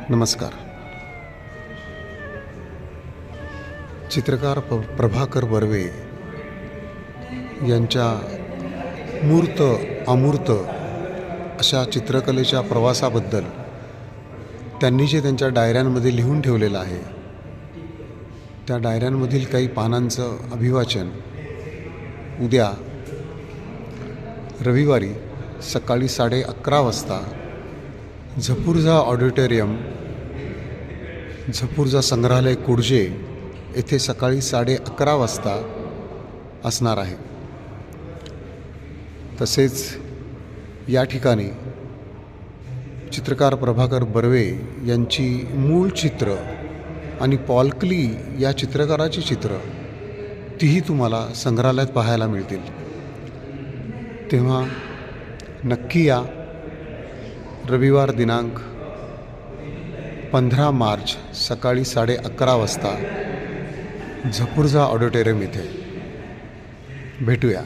नमस्कार. चित्रकार प्रभाकर बर्वे यांच्या मूर्त अमूर्त अशा चित्रकलेच्या प्रवासाबद्दल त्यांनी जे त्यांच्या डायऱ्यांमध्ये लिहून ठेवलेलं आहे, त्या डायऱ्यांमधील काही पानांचं अभिवाचन उद्या रविवारी सकाळी 11:30 वाजता झपूर्झा ऑडिटोरियम, झपूर्झा संग्रहालय कुडजे येथे सकाळी 11:30 वाजता असणार आहे. तसेच या ठिकाणी चित्रकार प्रभाकर बर्वे यांची मूळ चित्र आणि पॉल क्ली या चित्रकाराची चित्र तीही तुम्हाला संग्रहालयात पाहायला मिळतील. तेव्हा नक्की या. रविवार दिनांक 15 मार्च सकाळी 11:30 वाजता झपूर्झा ऑडिटोरियम इथे भेटूया.